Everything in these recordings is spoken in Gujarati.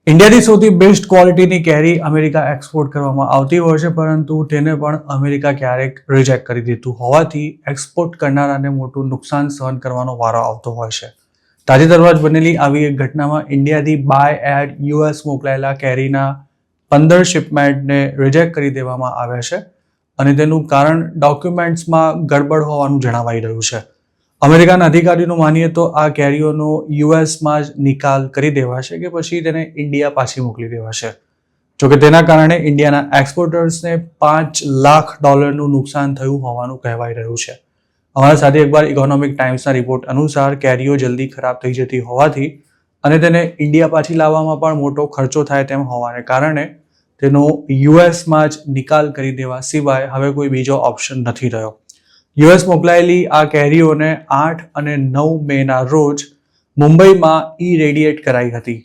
ઇન્ડિયાની સૌથી બેસ્ટ ક્વોલિટીની કેરી અમેરિકા એક્સપોર્ટ કરવામાં આવતી હોય છે, પરંતુ તેને પણ અમેરિકા ક્યારેક રિજેક્ટ કરી દીધું હોવાથી એક્સપોર્ટ કરનારાને મોટું નુકસાન સહન કરવાનો વારો આવતો હોય છે. તાજેતરમાં જ બનેલી આવી એક ઘટનામાં ઇન્ડિયાથી બાય એડ યુએસ મોકલાયેલા કેરીના 15 શિપમેન્ટને રિજેક્ટ કરી દેવામાં આવ્યા છે અને તેનું કારણ ડોક્યુમેન્ટ્સમાં ગડબડ હોવાનું જણાવાઈ રહ્યું છે. અમેરિકાના અધિકારીઓનું માનીએ તો આ કેરીઓનો યુએસમાં જ નિકાલ કરી દેવાશે કે પછી તેને ઇન્ડિયા પાછી મોકલી દેવાશે. જોકે તેના કારણે ઇન્ડિયાના એક્સપોર્ટર્સને $5 લાખ નુકસાન થયું હોવાનું કહેવાઈ રહ્યું છે. અમારા સાથે એકવાર ઇકોનોમિક ટાઈમ્સના રિપોર્ટ અનુસાર કેરીઓ જલ્દી ખરાબ થઈ જતી હોવાથી અને તેને ઇન્ડિયા પાછી લાવવામાં પણ મોટો ખર્ચો થાય તેમ હોવાને કારણે તેનો યુએસમાં જ નિકાલ કરી દેવા સિવાય હવે કોઈ બીજો ઓપ્શન નથી રહ્યો. યુએસ મોકલાયેલી આ કેરીઓને 8 અને 9 મેના રોજ મુંબઈમાં ઇરેડિયેટ કરાઈ હતી.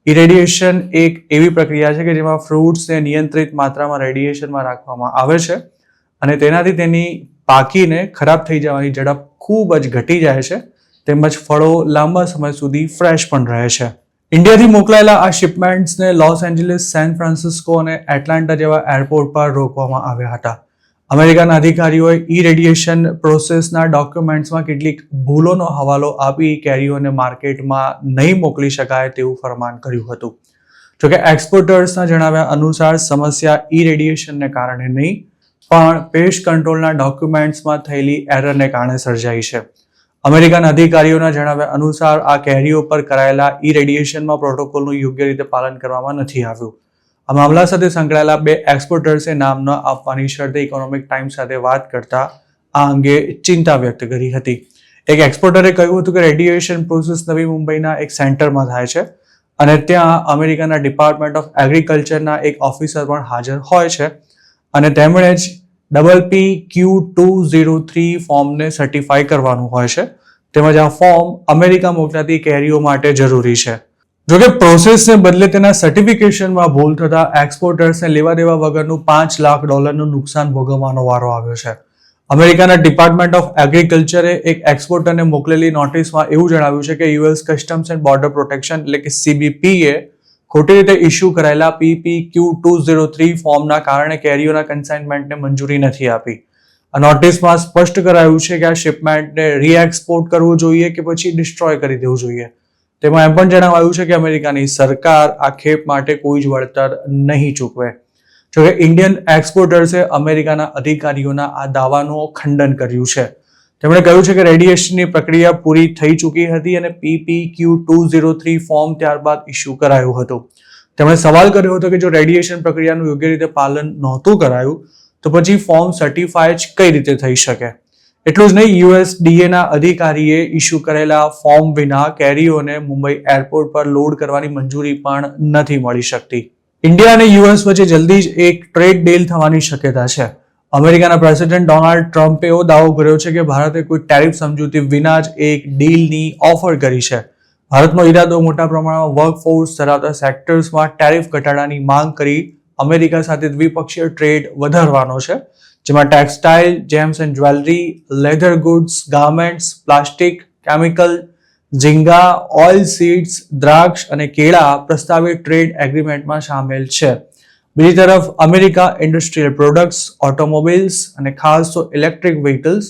ઇરેડિયેશન એક એવી પ્રક્રિયા છે કે જેમાં ફ્રૂટ્સને નિયંત્રિત માત્રામાં રેડિયેશનમાં રાખવામાં આવે છે અને તેનાથી તેની પાકીને ખરાબ થઈ જવાની ઝડપ ખૂબ જ ઘટી જાય છે, તેમજ ફળો લાંબા સમય સુધી ફ્રેશ પણ રહે છે. ઇન્ડિયાથી મોકલાયેલા આ શિપમેન્ટ્સને લોસ એન્જલિસ, સેન ફ્રાન્સિસ્કો અને એટલાન્ટા જેવા એરપોર્ટ પર રોકવામાં આવ્યા હતા. અમેરિકાના અધિકારીઓએ ઇરેડિયેશન પ્રોસેસના ડોક્યુમેન્ટ્સમાં કેટલીક ભૂલોનો હવાલો આપી કેરીઓને માર્કેટમાં નહીં મોકલી શકાય તેવું ફરમાન કર્યું હતું. જોકે એક્સપોર્ટર્સના જણાવ્યા અનુસાર સમસ્યા ઇરેડિયેશનને કારણે નહીં પણ પેસ્ટ કંટ્રોલના ડોક્યુમેન્ટ્સમાં થયેલી એરરને કારણે સર્જાઈ છે. અમેરિકાના અધિકારીઓના જણાવ્યા અનુસાર આ કેરીઓ પર કરાયેલા ઇરેડિયેશનમાં પ્રોટોકોલનું યોગ્ય રીતે પાલન કરવામાં નથી આવ્યું. આ મામલા સાથે સંકળાયેલા 2 એક્સપોર્ટર્સે નામ ન આપવાની શરતે ઇકોનોમિક ટાઈમ્સ સાથે વાત કરતા આ અંગે ચિંતા વ્યક્ત કરી હતી. એક એક્સપોર્ટરે કહ્યું હતું કે રેડિયેશન પ્રોસેસ નવી મુંબઈના એક સેન્ટરમાં થાય છે અને ત્યાં અમેરિકાના ડિપાર્ટમેન્ટ ઓફ એગ્રીકલ્ચરના એક ઓફિસર પણ હાજર હોય છે અને તેમણે જ PPQ203 ફોર્મને સર્ટિફાઈ કરવાનું હોય છે. તેમજ આ ફોર્મ અમેરિકા મોકલાતી કેરીઓ માટે જરૂરી છે. જોકે પ્રોસેસને બદલે તેના સર્ટિફિકેશનમાં ભૂલ થતા એક્સપોર્ટર્સને લેવા દેવા વગરનું $5 લાખ નુકસાન ભોગવવાનો વારો આવ્યો છે. અમેરિકાના ડિપાર્ટમેન્ટ ઓફ એગ્રીકલ્ચરે એક એક્સપોર્ટરને મોકલેલી નોટિસમાં એવું જણાવ્યું છે કે US customs and border protection એટલે કે CBPએ ખોટી રીતે ઇસ્યુ કરાયેલા PPQ203 ફોર્મના કારણે કેરીઓના કન્સાઇનમેન્ટને મંજૂરી નથી આપી. આ નોટિસમાં સ્પષ્ટ કરાયું છે કે આ શિપમેન્ટને રીએક્સપોર્ટ કરવું જોઈએ કે પછી ડિસ્ટ્રોય કરી દેવું જોઈએ. તેમાં એમ પણ જણાવાયું છે કે અમેરિકાની સરકાર આ ખેપ માટે કોઈ જ વળતર નહીં ચૂકવે. જોકે ઇન્ડિયન એક્સપોર્ટર્સે અમેરિકાના અધિકારીઓના આ દાવાનું ખંડન કર્યું છે. તેમણે કહ્યું છે કે રેડિયેશનની પ્રક્રિયા પૂરી થઈ ચૂકી હતી અને PPQ203 ફોર્મ ત્યારબાદ ઇસ્યુ કરાયું હતું. તેમણે સવાલ કર્યો હતો કે જો રેડિયેશન પ્રક્રિયાનું યોગ્ય રીતે પાલન નહોતું કરાયું તો પછી ફોર્મ સર્ટિફાય જ કઈ રીતે થઈ શકે. એટલું જ નહીં, USDAના અધિકારીએ ઇસ્યુ કરેલા ફોર્મ વિના કેરીઓને મુંબઈ એરપોર્ટ પર લોડ કરવાની મંજૂરી પણ નથી મળી શકતી. ઇન્ડિયા અને યુએસ વચ્ચે જલ્દી જ એક ટ્રેડ ડીલ થવાની શક્યતા છે. અમેરિકાના પ્રેસિડેન્ટ ડોનાલ્ડ ટ્રમ્પે એવો દાવો કર્યો છે કે ભારતે કોઈ ટેરિફ સમજૂતી વિના જ એક ડીલની ઓફર કરી છે. ભારતનો ઈરાદો મોટા પ્રમાણમાં વર્કફોર્સ ધરાવતા સેક્ટર્સમાં ટેરિફ ઘટાડાની માંગ કરી અમેરિકા સાથે દ્વિપક્ષીય ટ્રેડ વધારવાનો છે, જેમાં textile, gems and jewellery, leather goods, garments, plastic, chemical, ઝીંગા, ઓઇલ સીડ્સ, દ્રાક્ષ અને કેળા પ્રસ્તાવિત ટ્રેડ એગ્રીમેન્ટમાં સામેલ છે. બીજી તરફ અમેરિકા ઇન્ડસ્ટ્રીયલ પ્રોડક્ટ્સ, ઓટોમોબાઈલ્સ અને ખાસ તો electric vehicles,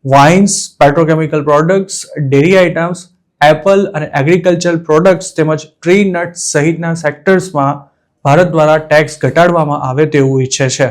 wines, petrochemical products, dairy items, apple અને એગ્રીકલ્ચરલ પ્રોડક્ટ્સ તેમજ ટ્રી નટ્સ સહિતના સેક્ટર્સમાં ભારત દ્વારા ટેક્સ ઘટાડવામાં આવે તેવું ઈચ્છે છે.